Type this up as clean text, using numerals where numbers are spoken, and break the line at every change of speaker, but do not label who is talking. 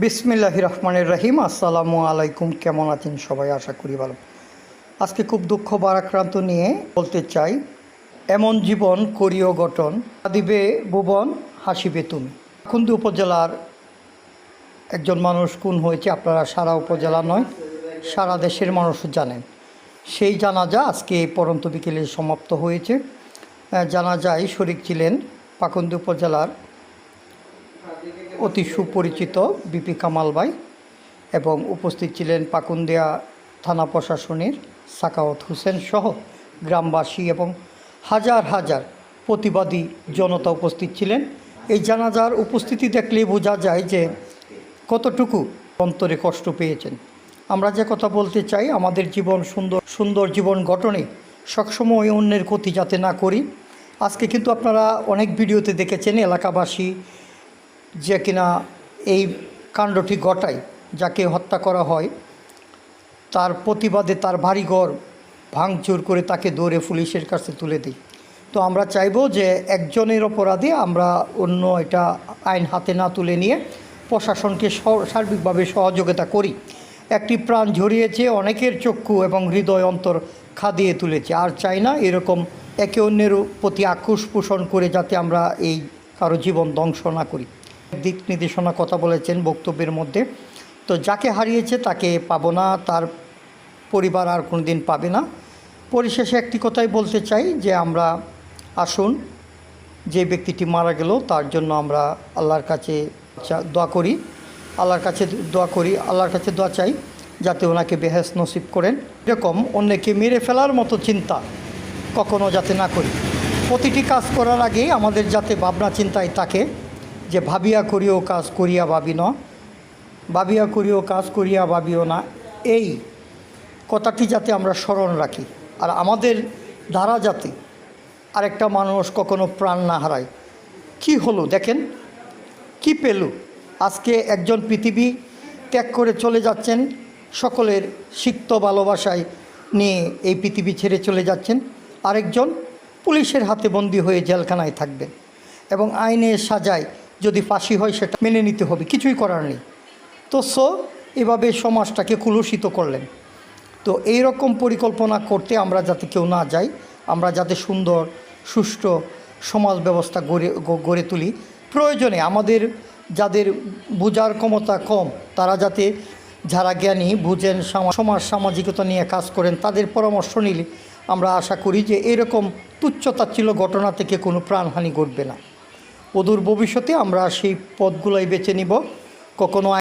বিসমিল্লাহির রহমানির রহিম। আসসালামু আলাইকুম। কেমন আছেন সবাই? আশা করি ভালো। আজকে খুব দুঃখ ভারাক্রান্ত নিয়ে বলতে চাই, এমন জীবন করিও গঠন, দিবে ভুবন হাসিবে তুমি। পাকুন্দি উপজেলার একজন মানুষ খুন হয়েছে। আপনারা সারা উপজেলা নয়, সারা দেশের মানুষ জানেন। সেই জানাজা আজকে পরন্ত বিকেলে সমাপ্ত হয়েছে। জানাজায় শরীক ছিলেন পাকুন্দি উপজেলার অতি সুপরিচিত বিপি কামাল ভাই এবং উপস্থিত ছিলেন পাকুন্দিয়া থানা প্রশাসনের সাকাওয়াত হোসেন সহ গ্রামবাসী এবং হাজার হাজার প্রতিবাদী জনতা উপস্থিত ছিলেন। এই জানাজার উপস্থিতি দেখলেই বোঝা যায় যে কতটুকু অন্তরে কষ্ট পেয়েছেন। আমরা যে কথা বলতে চাই, আমাদের জীবন সুন্দর জীবন গঠনে সবসময় অন্যের ক্ষতি যাতে না করি। আজকে কিন্তু আপনারা অনেক ভিডিওতে দেখেছেন এলাকাবাসী যে কিনা এই কাণ্ডটি ঘটায়, যাকে হত্যা করা হয়, তার প্রতিবাদে তার বাড়িঘর ভাঙচুর করে তাকে দৌড়ে পুলিশের কাছে তুলে দিই। তো আমরা চাইব যে একজনের অপরাধে আমরা অন্য এটা আইন হাতে না তুলে নিয়ে প্রশাসনকে সার্বিকভাবে সহযোগিতা করি। একটি প্রাণ ঝরিয়েছে, অনেকের চক্ষু এবং হৃদয় অন্তর খাদিয়ে তুলেছে। আর চাই না এরকম একে অন্যের প্রতি আক্রোশ পোষণ করে যাতে আমরা এই কারো জীবন ধ্বংস না করি। দিক নির্দেশনা কথা বলেছেন বক্তব্যের মধ্যে। তো যাকে হারিয়েছে তাকে পাবো না, তার পরিবার আর কোনো দিন পাবে না। পরিশেষে একটি কথাই বলতে চাই যে আমরা আসুন, যে ব্যক্তিটি মারা গেল তার জন্য আমরা আল্লাহর কাছে দোয়া করি, আল্লাহর কাছে দোয়া চাই যাতে ওনাকে বেহেশত নসিব করেন। এরকম অন্যকে মেরে ফেলার মতো চিন্তা কখনো যাতে না করি। প্রতিটি কাজ করার আগেই আমাদের যাতে ভাবনা চিন্তায় থাকে যে ভাবিয়া করিও কাজ করিয়া ভাবি না, ভাবিয়া করিও কাজ করিয়া ভাবিও না। এই কথাটি যাতে আমরা স্মরণ রাখি, আর আমাদের দ্বারা যাতে আরেকটা মানুষ কখনো প্রাণ না হারায়। কি হলো দেখেন, কি পেল। আজকে একজন পৃথিবী ত্যাগ করে চলে যাচ্ছেন, সকলের সিক্ত ভালোবাসায় নিয়ে এই পৃথিবী ছেড়ে চলে যাচ্ছেন। আরেকজন পুলিশের হাতে বন্দী হয়ে জেলখানায় থাকবেন এবং আইনের সাজায় যদি ফাঁসি হয় সেটা মেনে নিতে হবে, কিছুই করার নেই। তো এভাবে সমাজটাকে কুলুষিত করলেন। তো এই রকম পরিকল্পনা করতে আমরা যাতে কেউ না যাই, আমরা যাতে সুন্দর সুষ্ঠু সমাজ ব্যবস্থা গড়ে তুলি। প্রয়োজনে আমাদের যাদের বোঝার ক্ষমতা কম, তারা যাতে যারা জ্ঞানী বুঝেন, সমাজ সামাজিকতা নিয়ে কাজ করেন, তাদের পরামর্শ নিলে আমরা আশা করি যে এরকম তুচ্ছতাচ্ছিল্য ঘটনা থেকে কোনো প্রাণহানি ঘটবে না। অদূর ভবিষ্যতে আমরা সেই পথগুলোই বেছে নিব। কখনো